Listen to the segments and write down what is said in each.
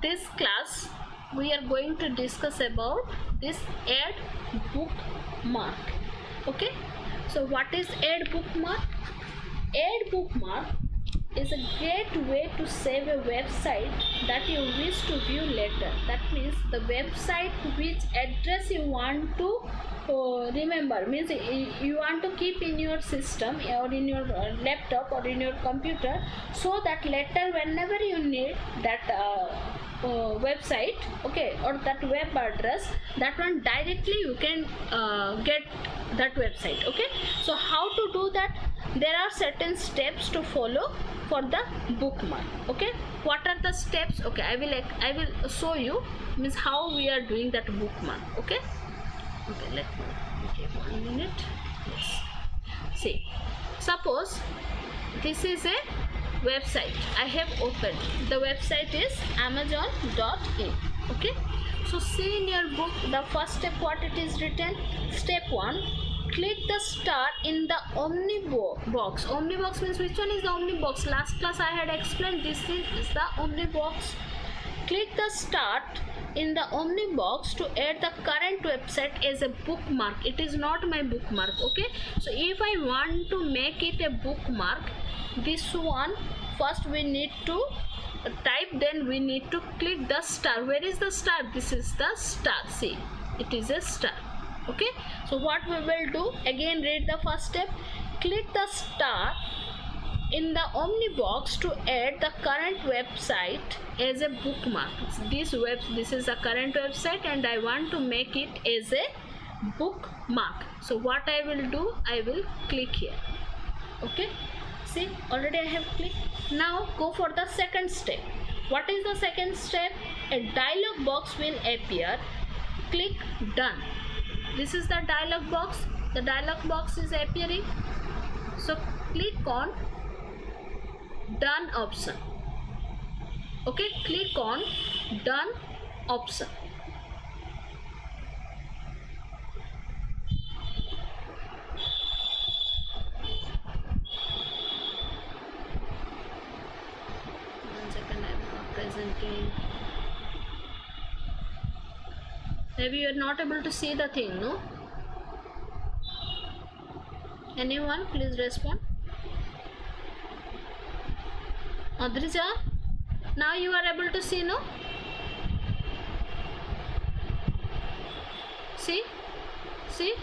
this class we are going to discuss about this add bookmark. Okay, so what is add bookmark? Add bookmark is a great way to save a website that you wish to view later. That means the website which address you want to remember, means you want to keep in your system or in your laptop or in your computer, so that later whenever you need that website, okay, or that web address, that one directly you can get that website. Okay, so how to do that? There are certain steps to follow for the bookmark. Okay, what are the steps? Okay, I will show you, means how we are doing that bookmark. Okay, let me give 1 minute. Yes, see, suppose this is a website I have opened. The website is amazon.in. okay, so see in your book the first step what it is written. Step 1, click the star in the omnibox. Omnibox means which one is the omnibox? Last class I had explained this is the omnibox. Click the start in the omnibox to add the current website as a bookmark. It is not my bookmark. Okay, so if I want to make it a bookmark, this one first we need to type, then we need to click the star. Where is the star? This is the star. See, it is a star. Okay, so what we will do, again read the first step. Click the star in the omnibox to add the current website as a bookmark. This is the current website and I want to make it as a bookmark. So what I will do, I will click here. Okay, see, already I have clicked. Now go for the second step. What is the second step? A dialog box will appear. Click done. This is the dialog box. The dialog box is appearing. So click on done option. Okay, click on done option. One second, I'm not presenting. Maybe you are not able to see the thing, no? Anyone, please respond. Adrija, now you are able to see, no? See? See.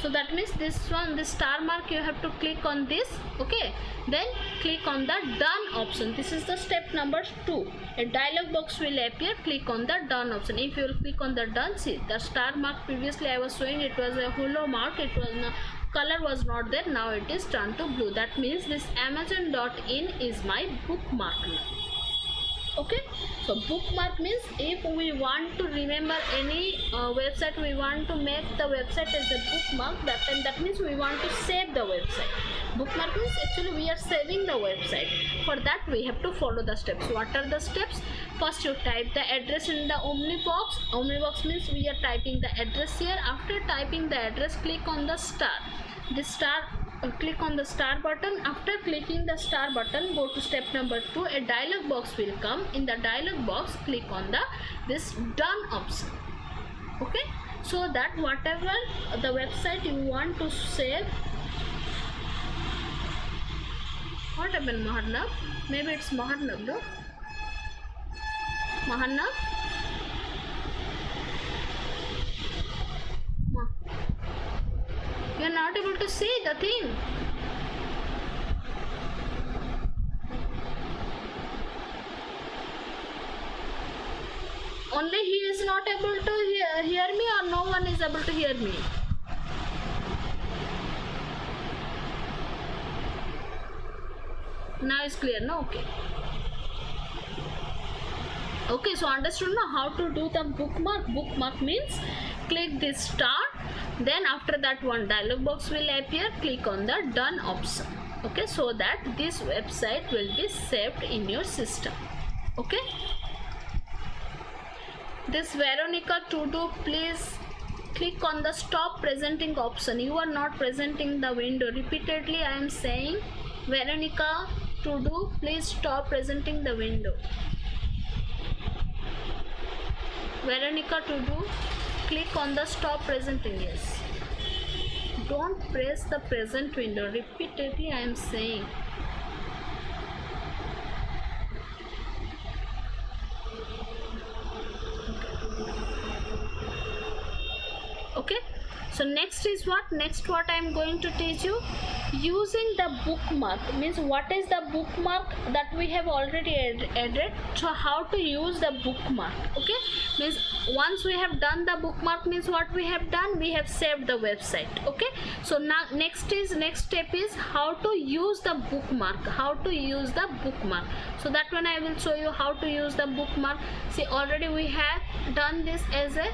So that means this star mark, you have to click on this. Okay, then click on the done option. This is the step number 2. A dialog box will appear. Click on the done option. If you will click on the done, see the star mark previously I was showing, it was a hollow mark, it was no color was not there. Now it is turned to blue. That means this amazon.in is my bookmark now. Okay, so bookmark means if we want to remember any website, we want to make the website as a bookmark, that means we want to save the website. Bookmark means actually we are saving the website. For that we have to follow the steps. What are the steps? First you type the address in the omnibox. Omnibox means we are typing the address here. After typing the address, click on the star. This star, click on the star button. After clicking the star button, go to step number 2. A dialog box will come. In the dialog box, click on this done option. Okay, so that whatever the website you want to save. What happened, Maharnav? Maybe it's Maharnav, no? Maharnav? You are not able to see the thing. Only he is not able to hear me, or no one is able to hear me? Now it's clear, no? Okay. Okay, so understood now how to do the bookmark. Bookmark means click this star, then after that one dialog box will appear. Click on the done option. Okay, so that this website will be saved in your system. Okay, this Veronica to do, please click on the stop presenting option. You are not presenting the window. Repeatedly I am saying, Veronica, to do, please stop presenting the window. Veronica to do, click on the stop presenting. Yes, don't press the present window repeatedly, I am saying. Okay, so next is what? Next what I am going to teach you, using the bookmark. Means what is the bookmark that we have already added. So how to use the bookmark. Okay, means once we have done the bookmark, means what we have done, we have saved the website. Okay, so now next step is how to use the bookmark. How to use the bookmark, so that when I will show you how to use the bookmark. See, already we have done this as a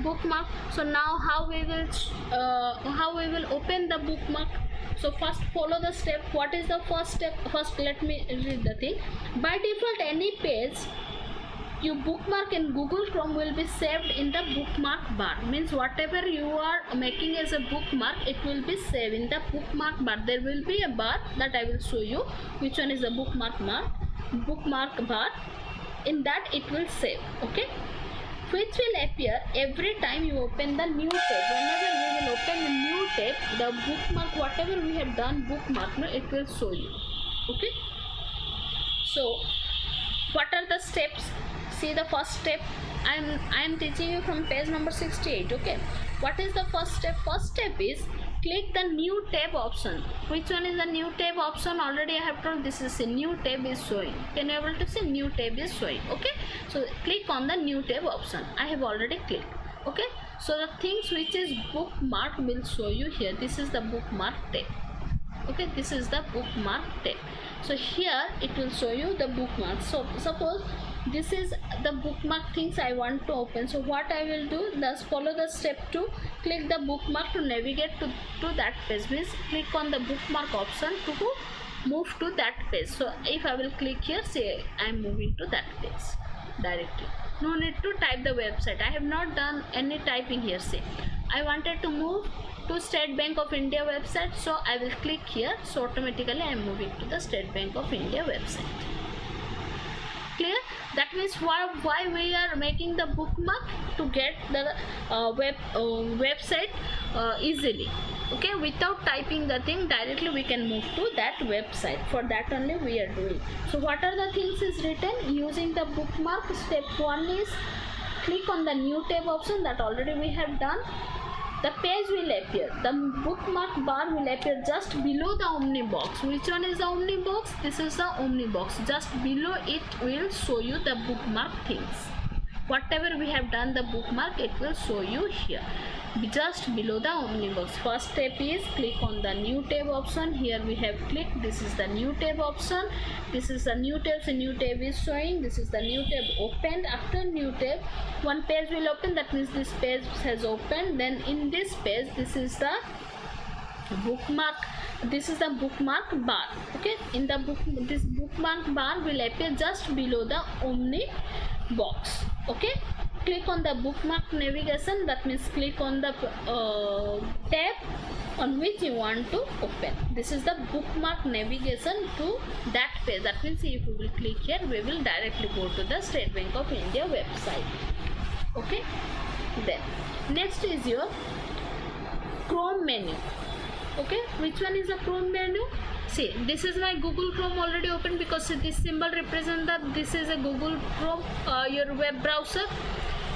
bookmark. So now how we will open the bookmark. So first follow the step. What is the first step? First let me read the thing. By default, any page you bookmark in Google Chrome will be saved in the bookmark bar. Means whatever you are making as a bookmark, it will be saved in the bookmark bar. There will be a bar that I will show you which one is the bookmark bar. In that it will save. Okay, which will appear every time you open the new tab. Whenever we will open a new tab, the bookmark, whatever we have done bookmark, no, it will show you. Okay, so what are the steps? See, the first step, I am teaching you from page number 68. Okay, what is the first step? First step is click the new tab option. Which one is the new tab option? Already I have told, this is a new tab is showing. Can you able to see new tab is showing? Okay, so click on the new tab option. I have already clicked. Okay, so the things which is bookmark will show you here. This is the bookmark tab. Okay, this is the bookmark tab. So here it will show you the bookmark. So suppose this is the bookmark things I want to open. So what I will do, thus follow the step 2, click the bookmark to navigate to that page. Means click on the bookmark option to move to that page. So if I will click here, say I am moving to that page directly. No need to type the website. I have not done any typing here. Say I wanted to move to State Bank of India website, so I will click here. So automatically I am moving to the State Bank of India website. Clear? That means why we are making the bookmark, to get the website easily. Okay, without typing the thing, directly we can move to that website. For that only we are doing. So what are the things is written using the bookmark? Step 1 is click on the new tab option, that already we have done. The page will appear, the bookmark bar will appear just below the Omni box. Which one is the Omni box? This is the Omni box. Just below it will show you the bookmark things. Whatever we have done the bookmark, it will show you here, just below the Omni box. First step is click on the new tab option. Here we have clicked. This is the new tab option. This is the new tab. So new tab is showing. This is the new tab opened. After new tab, one page will open. That means this page has opened. Then in this page, this is the bookmark. This is the bookmark bar. Okay, in the this bookmark bar will appear just below the Omni box. Okay, click on the bookmark navigation. That means click on the tab on which you want to open. This is the bookmark navigation to that page. That means if we will click here, we will directly go to the State Bank of India website. Okay, then next is your Chrome menu. Okay, which one is the Chrome menu? See, this is my Google Chrome already open, because this symbol represents that this is a Google Chrome, your web browser.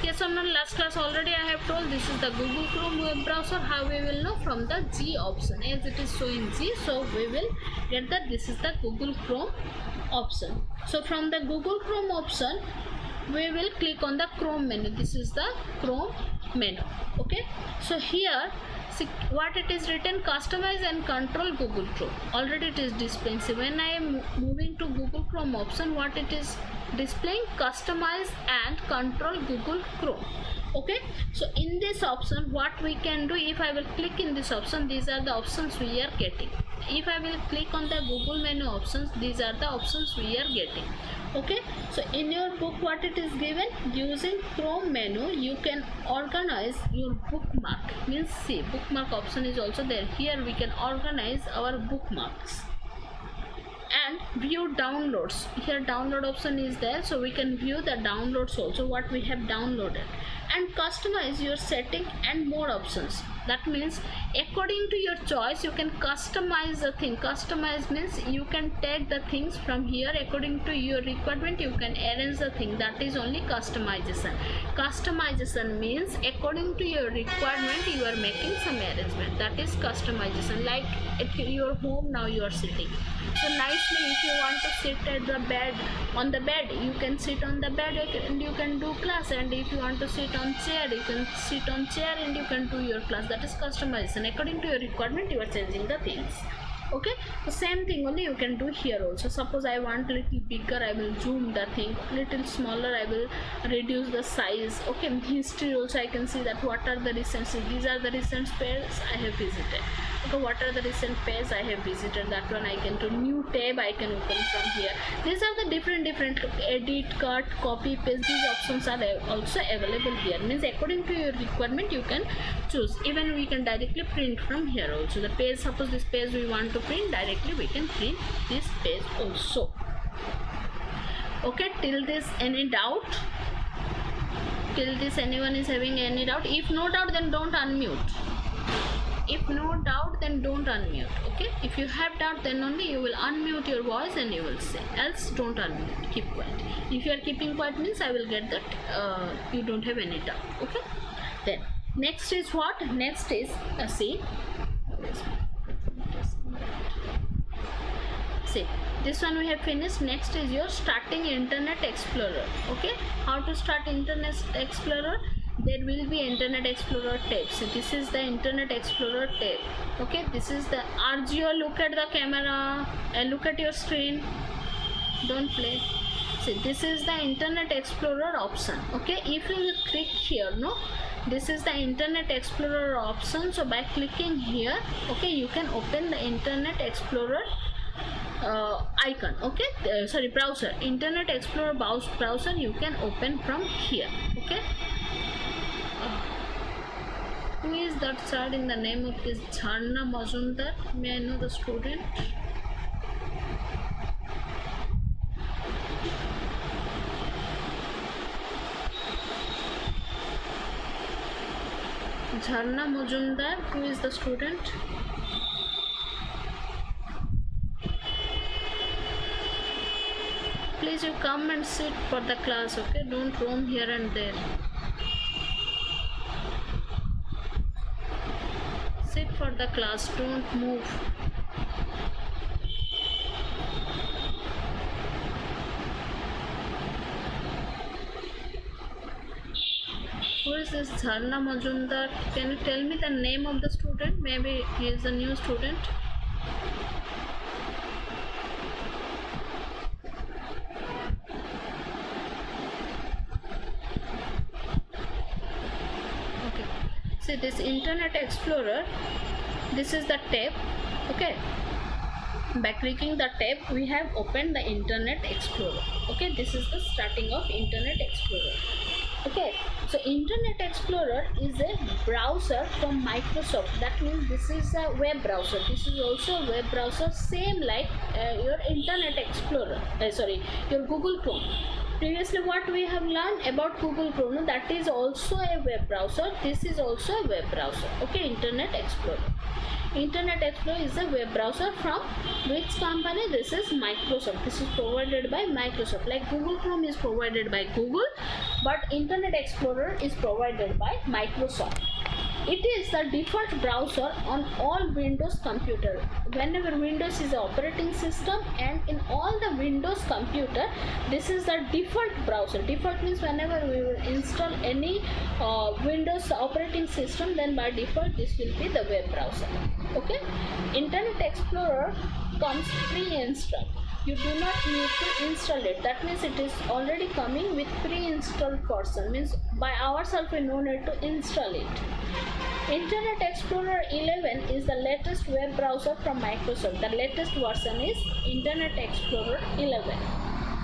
Yes or no? Last class already I have told, this is the Google Chrome web browser. How we will know? From the G option, as it is showing G, so we will get that this is the Google Chrome option. So from the Google Chrome option, we will click on the Chrome menu. This is the Chrome menu. Okay, so here see what it is written: customize and control Google Chrome. Already it is displaying. So when I am moving to Google Chrome option, what it is displaying? Customize and control Google Chrome. Okay, so in this option, what we can do, if I will click in this option, these are the options we are getting. If I will click on the Google menu options, these are the options we are getting. Okay, so in your book, what it is given, using Chrome menu you can organize your bookmark. Means see, bookmark option is also there. Here we can organize our bookmarks, and view downloads. Here download option is there, so we can view the downloads also what we have downloaded, and customize your setting and more options. That means according to your choice you can customize the thing. Customize means you can take the things from here according to your requirement, you can arrange the thing. That is only customization. Customization means according to your requirement you are making some arrangement. That is customization. Like at your home now you are sitting, so nicely if you want to sit at the bed, on the bed you can sit on the bed and you can do class, and if you want to sit on chair you can sit on chair and you can do your class. That is customization. According to your requirement you are changing the things. Okay, the same thing only you can do here also. Suppose I want little bigger, I will zoom the thing. Little smaller, I will reduce the size. Okay, history also I can see that what are the recent, these are the recent pairs I have visited. Okay, what are the recent pairs I have visited, that one I can do. New tab I can open from here. These are the different edit, cut, copy, paste. These options are also available here. Means according to your requirement you can choose. Even we can directly print from here also. The page, suppose this page we want to print directly, we can print this page also. Okay, till this any doubt? Till this anyone is having any doubt? If no doubt then don't unmute. If no doubt then don't unmute. Okay, if you have doubt then only you will unmute your voice and you will say, else don't unmute, keep quiet. If you are keeping quiet means I will get that you don't have any doubt. Okay, then next is what? Next is see this one we have finished. Next is your starting Internet Explorer. Okay, how to start Internet Explorer? There will be Internet Explorer tab. So this is the Internet Explorer tab. Okay, this is the RGO. Look at the camera and look at your screen, don't play. See, this is the Internet Explorer option. Okay, if you click here, no, this is the Internet Explorer option. So by clicking here, okay, you can open the Internet Explorer icon. Okay, sorry, browser. Internet Explorer browser you can open from here. Okay, who is that child in the name of this Jharna Majumdar? May I know the student? Jharna Majumdar, who is the student? Please you come and sit for the class. Okay, don't roam here and there. Sit for the class, don't move. Who is this Jharna Majumdar? Can you tell me the name of the student? Maybe he is a new student. See, this Internet Explorer, this is the tab. Okay, by clicking the tab we have opened the Internet Explorer. Okay, this is the starting of Internet Explorer. Okay, so Internet Explorer is a browser from Microsoft. That means this is a web browser. This is also a web browser, same like your Internet Explorer, your Google Chrome. Previously what we have learned about Google Chrome, that is also a web browser. This is also a web browser. Okay, Internet Explorer. Internet Explorer is a web browser from which company? This is Microsoft. This is provided by Microsoft. Like Google Chrome is provided by Google, but Internet Explorer is provided by Microsoft. It is the default browser on all Windows computer. Whenever Windows is the operating system, and in all the Windows computer, this is the default browser. Default means whenever we will install any Windows operating system, then by default this will be the web browser. Okay, Internet Explorer comes pre-installed. You do not need to install it. That means it is already coming with pre-installed version. Means by ourselves we no need to install it. Internet Explorer 11 is the latest web browser from Microsoft. The latest version is Internet Explorer 11.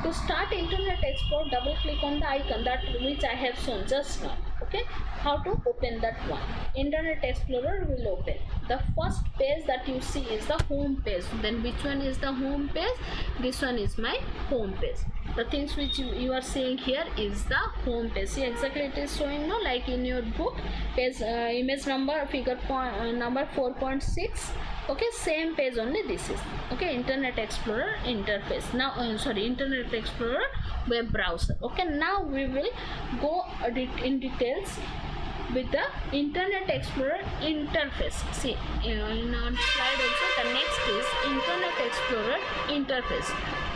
To start Internet Explorer, double click on the icon that which I have shown just now. Okay, how to open that one? Internet Explorer will open. The first page that you see is the home page. Then which one is the home page? This one is my home page. The things which you are seeing here is the home page. See, exactly it is showing, no, like in your book page, image number figure number 4.6. okay, same page only this is. Okay, Internet Explorer interface. Now Internet Explorer web browser. Okay, now we will go in details with the Internet Explorer interface. See, in our slide also the next is Internet Explorer interface.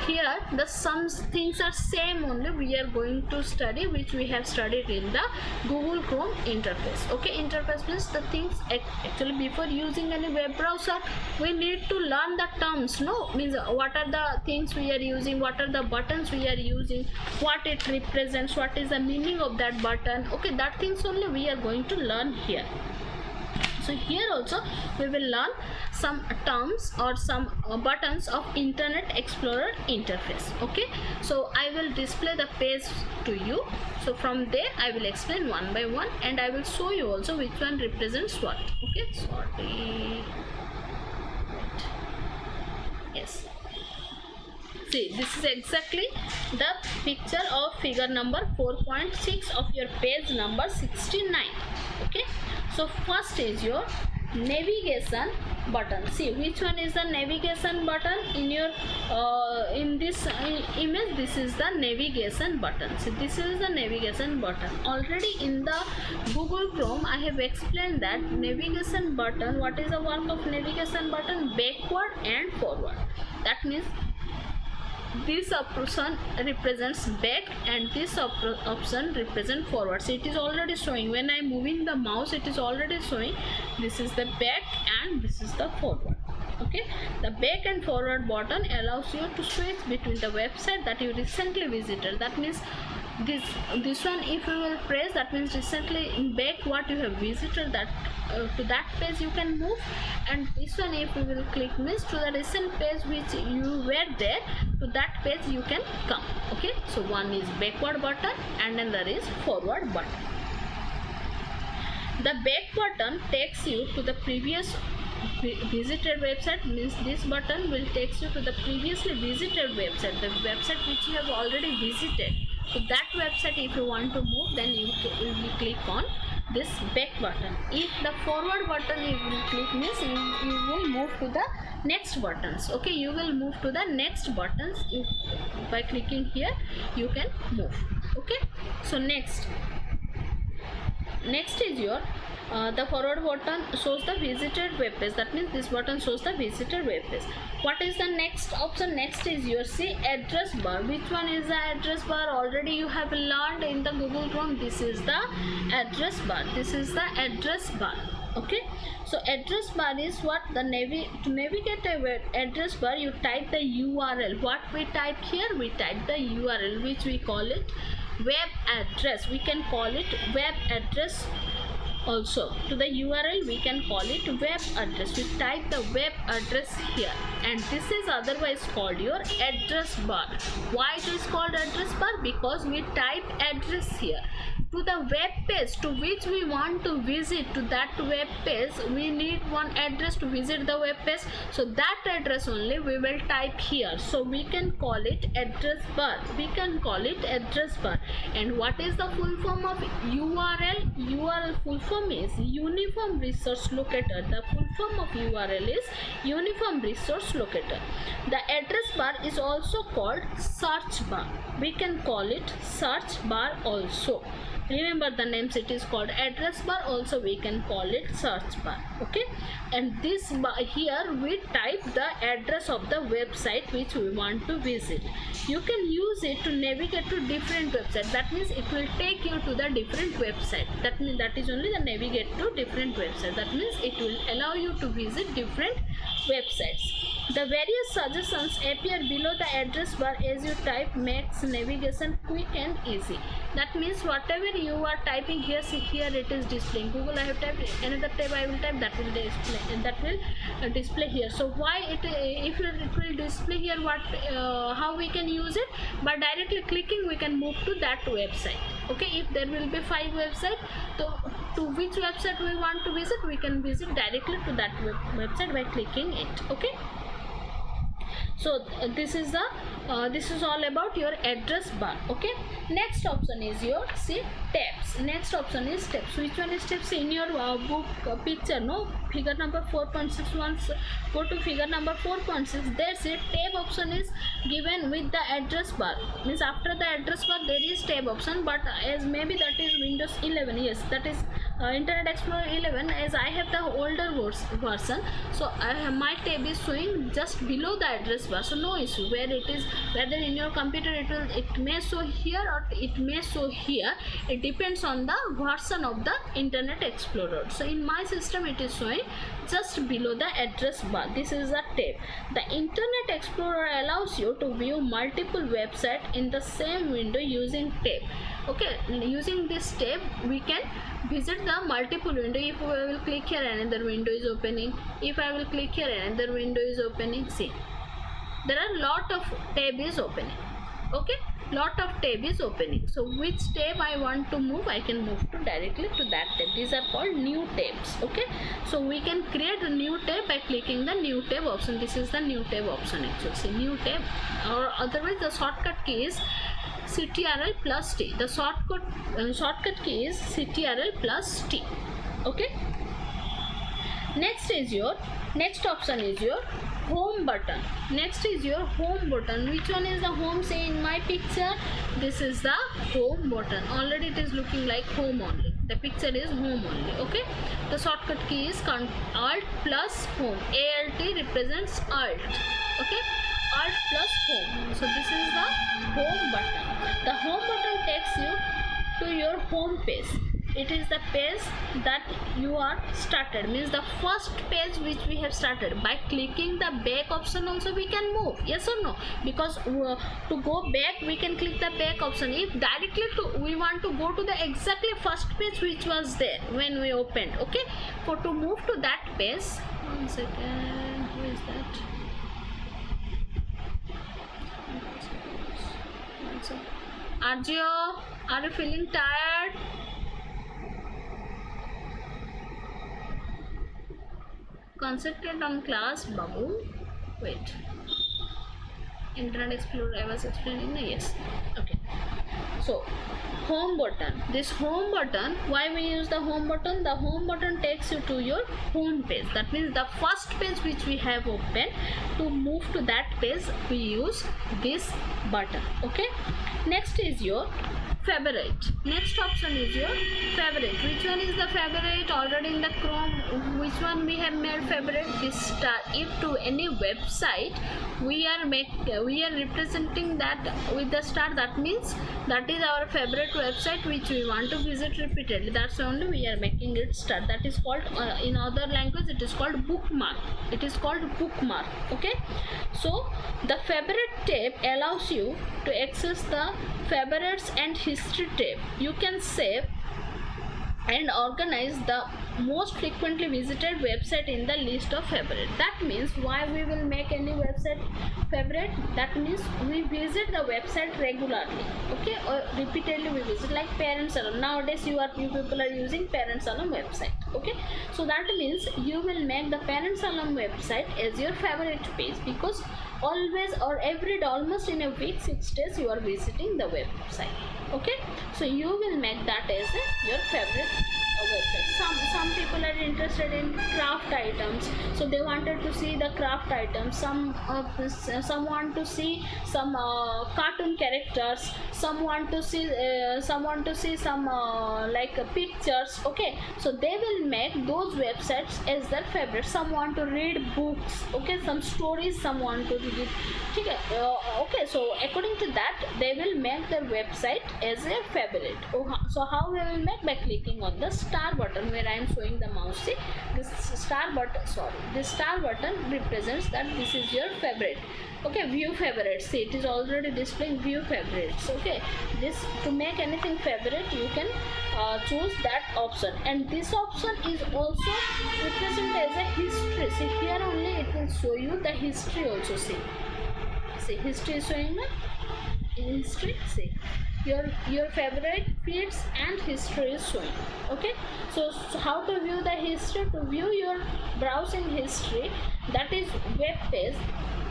Here the some things are same only we are going to study, which we have studied in the Google Chrome interface. Okay, interface means the things actually before using any web browser we need to learn the terms, no, means what are the things we are using, what are the buttons we are using, what it represents, what is the meaning of that button. Okay, that things only we are going to learn here. So here also we will learn some terms or some buttons of Internet Explorer interface. Okay, so I will display the page to you. So from there I will explain one by one, and I will show you also which one represents what. Okay, sorry. Yes. See, this is exactly the picture of figure number 4.6 of your page number 69. Okay, so first is your navigation button. See, which one is the navigation button in your in this image? This is the navigation button. See, this is the navigation button. Already in the Google Chrome I have explained that navigation button, what is the work of navigation button? Backward and forward. That means this option represents back and this option represents forward. So it is already showing when I am moving the mouse, it is already showing this is the back and this is the forward. Okay, the back and forward button allows you to switch between the website that you recently visited. That means this one, if you will press, that means recently in back what you have visited, that to that page you can move, and this one if you will click means to the recent page which you were there, to that page you can come. Okay, so one is backward button and then there is forward button. The back button takes you to the previous visited website, means this button will take you to the previously visited website, the website which you have already visited. So that website if you want to move, then you will click on this back button. If the forward button you will click means you will move to the next buttons. Okay, you will move to the next buttons. By clicking here you can move. Okay, so next is your the forward button shows the visited web page. That means this button shows the visited web page. What is the next option? Next is your address bar. Which one is the address bar? Already you have learned in the Google Chrome. This is the address bar. This is the address bar. Okay, so address bar is what to navigate a address bar you type the URL. What we type here? We type the URL, which we call it web address. We can call it web address also. To the URL we can call it web address. We type the web address here, and this is otherwise called your address bar. Why it is called address bar? Because we type address here. To the web page to which we want to visit, to that web page we need one address to visit the web page, so that address only we will type here. So we can call it address bar. We can call it address bar. And what is the full form of URL? URL full form is Uniform Resource Locator. The full form of URL is Uniform Resource Locator. The address bar is also called search bar. We can call it search bar also. Remember the names, it is called address bar, also we can call it search bar. Okay, and this bar here we type the address of the website which we want to visit. You can use it to navigate to different websites. That means it will take you to the different website. That means that is only the navigate to different websites. That means it will allow you to visit different websites. The various suggestions appear below the address bar as you type, makes navigation quick and easy. That means whatever you are typing here, see here it is displaying. Google I have typed, another tab I will type, that will display, and that will display here. So why it will display here? What how we can use it? By directly clicking we can move to that website. Okay, if there will be 5 website, so to which website we want to visit, we can visit directly to that website by clicking it. Okay, so this is all about your address bar. Okay, next option is your tabs. Next option is tabs. Which one is tabs? In your book picture, no, figure number 4.6. once go to figure number 4.6, there's a tab option is given with the address bar. Means after the address bar there is tab option, but as maybe that is Windows 11. Yes, that is Internet Explorer 11. As I have the older version, so my tab is showing just below the address bar, so no issue. Where it is, whether in your computer it may show here or it may show here, it depends on the version of the Internet Explorer. So in my system it is showing just below the address bar. This is a tab. The Internet Explorer allows you to view multiple websites in the same window using tab. Okay, using this tab we can visit the multiple window. If I will click here, another window is opening. If I will click here, another window is opening. See, there are lot of tab is opening. Okay, lot of tab is opening. So which tab I want to move, I can move to directly to that tab. These are called new tabs. Okay, so we can create a new tab by clicking the new tab option. This is the new tab option actually. See, new tab, or otherwise the shortcut key is CTRL plus T. The shortcut key is CTRL plus T. Okay, next option is your home button. Next is your home button. Which one is the home? Say in my picture, this is the home button. Already it is looking like home only. The picture is home only. Okay, the shortcut key is Alt plus home. ALT represents Alt. Okay, Alt plus home. So this is the home button. The home button takes you to your home page. It is the page that you are started, means the first page which we have started. By clicking the back option also we can move, yes or no? Because to go back we can click the back option. If directly we want to go to the exactly first page which was there when we opened. Okay, for to move to that page, one second, who is that? Arjio, are you feeling tired? Concentrate on class, Babu. Wait. Internet Explorer, I was explaining. No, yes. Okay. So, home button. This home button, why we use the home button? The home button takes you to your home page. That means the first page which we have opened. To move to that page, we use this button. Okay. Next is your favorite. Next option is your favorite. Which one is the favorite? Already in the Chrome, which one we have made favorite? This star. If to any website we are representing that with the star, that means that is our favorite website which we want to visit repeatedly. That's only we are making it star. That is called in other language it is called bookmark. It is called bookmark. Okay, so the favorite tab allows you to access the favorites and history tab. You can save and organize the most frequently visited website in the list of favorite. That means why we will make any website favorite? That means we visit the website regularly. Okay, or repeatedly we visit, like Parent Salon. Nowadays you people are using Parent Salon website. Okay, so that means you will make the Parent Salon website as your favorite page, because always or every day, almost in a week, 6 days you are visiting the website. Okay, so you will make that as your favorite website. Some people are interested in craft items, so they wanted to see the craft items. Some want to see some cartoon characters. Some want to see some like pictures. Okay, so they will make those websites as their favorite. Some want to read books. Okay, some stories some want to read. Okay, so according to that they will make their website as a favorite. So how we will make? By clicking on the star button where I am showing the mouse. See, this star button represents that this is your favorite. Okay, view favorites. See, it is already displaying view favorites. Okay, this to make anything favorite you can choose that option, and this option is also represented as a history. See, here only it will show you the history also. See, history is showing the history. See, your favorite feeds and history is showing. Okay, so how to view the history? To view your browsing history, that is web page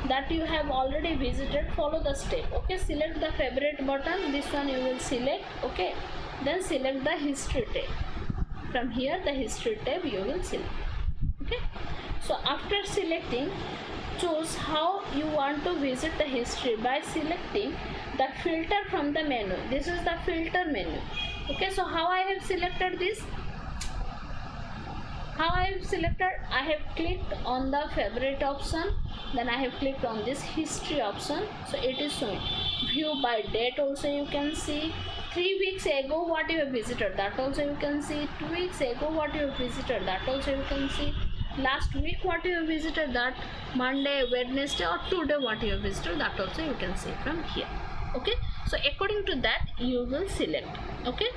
that you have already visited, follow the step. Okay, select the favorite button, this one you will select. Okay, then select the history tab. From here the history tab you will select. Okay, so after selecting, choose how you want to visit the history by selecting the filter from the menu. This is the filter menu. Okay, so how I have selected this? I have clicked on the favorite option, then I have clicked on this history option. So it is showing view by date. Also you can see 3 weeks ago what you have visited, that also you can see. 2 weeks ago what you have visited, that also you can see. Last week what you have visited, that Monday, Wednesday or today what you have visited, that also you can see from here. Okay, so according to that you will select. Okay,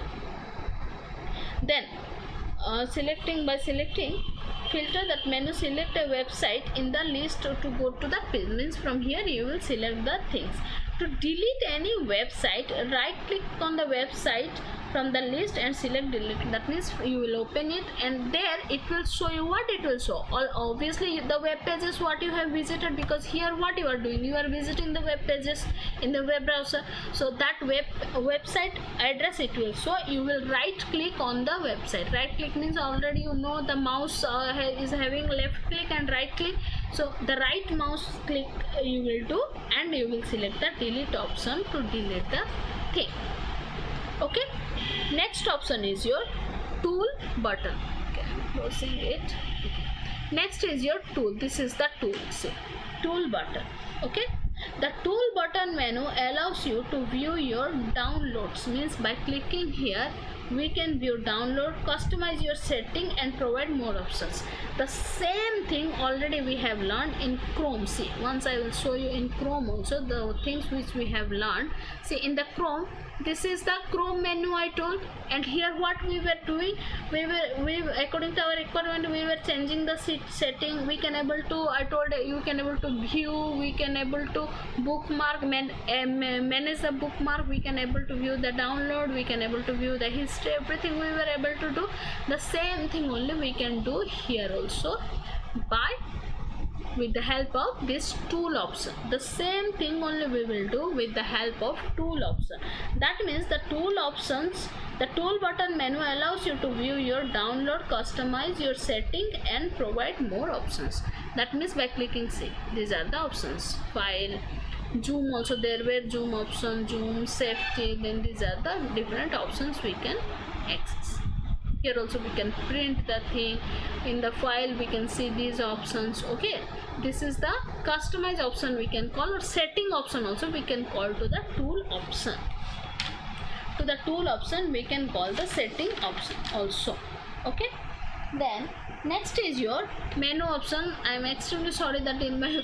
then selecting filter that menu, select a website in the list to go to the page. Means from here you will select the things. To delete any website, right click on the website from the list and select delete. That means you will open it and there it will show you what it will show. Obviously the web page is what you have visited, because here what you are doing, you are visiting the web pages in the web browser. So that website address it will show. You will right click on the website. Right click means already you know the mouse is having left click and right click. So the right mouse click you will do and you will select the delete option to delete the thing. Okay, next option is your tool button. Okay, I'm closing it. Okay. Next is your tool. This is the tool. See, tool button. Okay, the tool button menu allows you to view your downloads. Means by clicking here we can view download, customize your setting and provide more options. The same thing already we have learned in Chrome. See, once I will show you in Chrome also the things which we have learned. See, in the Chrome, this is the Chrome menu I told, and here what we were doing, we according to our requirement we were changing the setting. We can able to, I told you can able to view, we can able to bookmark, manage the bookmark, we can able to view the download, we can able to view the history, everything we were able to do. The same thing only we can do here also by with the help of this tool option. The same thing only we will do with the help of tool option. That means the tool options, the tool button menu allows you to view your download, customize your setting and provide more options. That means by clicking, see, these are the options. File, zoom also, there were zoom option, zoom, safety, then these are the different options we can access. Here also we can print the thing. In the file we can see these options. Okay, this is the customize option we can call, or setting option also we can call to the tool option. To the tool option we can call the setting option also. Okay, then next is your menu option. I am extremely sorry that in my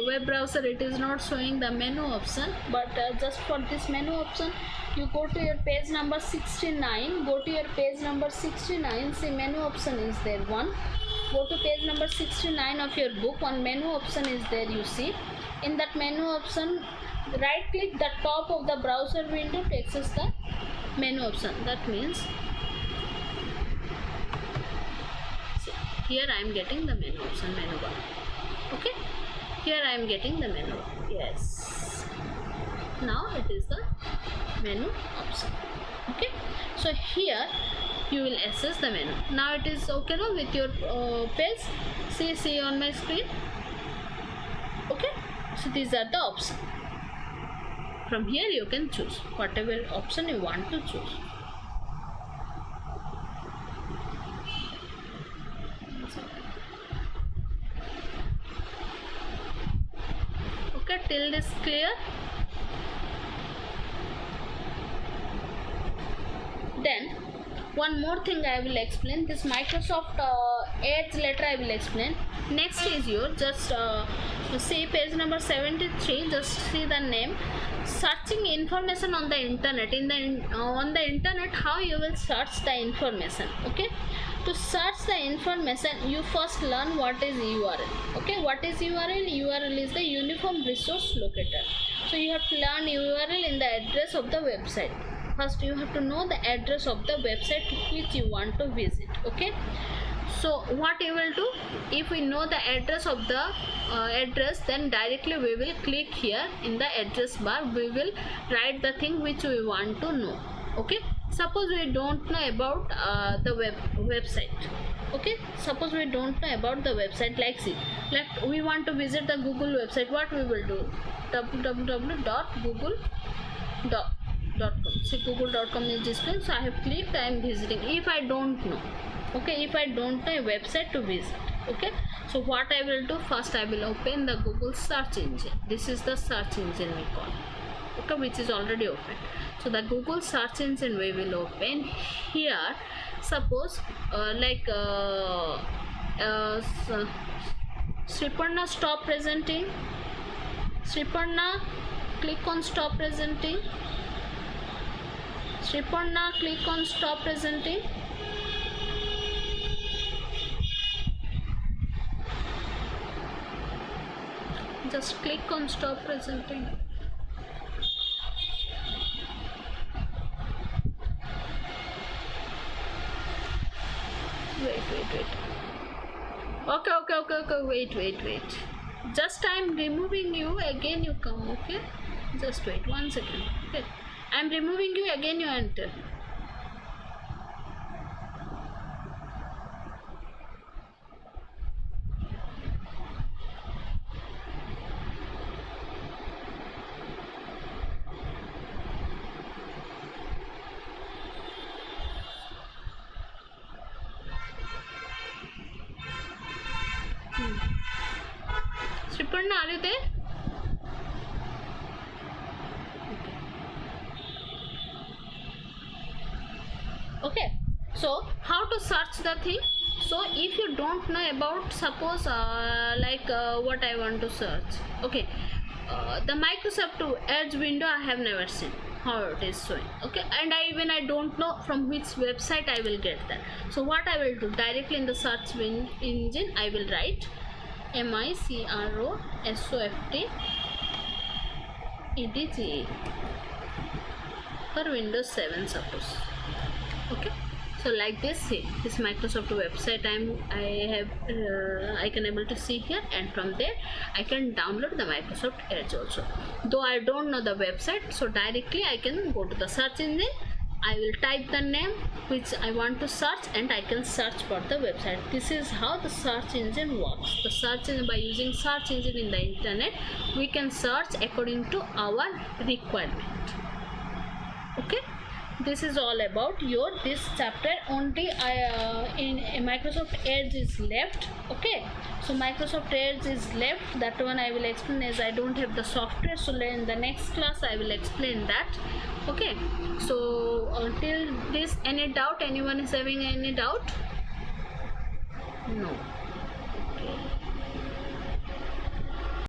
web browser it is not showing the menu option, but just for this menu option you go to your page number 69, go to your page number 69, see menu option is there one. Go to page number 69 of your book, one menu option is there, you see. In that menu option, right click the top of the browser window to access the menu option. That means here I am getting the menu option, menu bar. Okay, here I am getting the menu bar. Yes, now it is the menu option. Okay, so here you will access the menu. Now it is okay now with your page. See on my screen. Okay, so these are the options. From here you can choose whatever option you want to choose. Okay, till this clear. Then one more thing I will explain, this Microsoft Edge letter I will explain. Next is your just see page number 73, just see the name, searching information on the internet. On the internet, how you will search the information. Okay, to search the information you first learn what is URL. Okay, what is URL? URL is the Uniform Resource Locator. So you have to learn URL in the address of the website. first you have to know the address of the website which you want to visit. Okay, so what you will do, if we know the address of the address, then directly we will click here in the address bar, we will write the thing which we want to know. Okay, suppose we don't know about the website. Okay, suppose we don't know about the website, like see, like we want to visit the Google website, what we will do, www.google.com. see, google.com is displayed, so I have clicked, I am visiting. If I don't know, okay, if I don't know a website to visit, okay, so what I will do, first I will open the Google search engine. This is the search engine we call, okay, which is already open. So the Google search engine we will open here. Suppose Sriparna, stop presenting. Sriparna, click on stop presenting. Sriparna, click on stop presenting. Just click on stop presenting. Wait. Okay, wait. Just I am removing you, again you come, okay? Just wait 1 second. Okay, I am removing you, again you enter. Sriparna, are you there? Okay, so how to search the thing? So if you don't know about, suppose what I want to search, okay, the Microsoft Edge window I have never seen how it is showing, okay, and I don't know from which website I will get that. So what I will do, directly in the search engine I will write MicrosoftEdge for Windows 7, suppose. Okay, so like this, see, this Microsoft website I can able to see here, and from there I can download the Microsoft Edge also. Though I don't know the website, so directly I can go to the search engine, I will type the name which I want to search, and I can search for the website. This is how the search engine works. The search engine, by using search engine in the internet, we can search according to our requirement. Okay, this is all about this chapter. Only in Microsoft Edge is left. Okay, so Microsoft Edge is left, that one I will explain, as I don't have the software. So in the next class I will explain that. Okay, so until this, any doubt, anyone is having any doubt? No.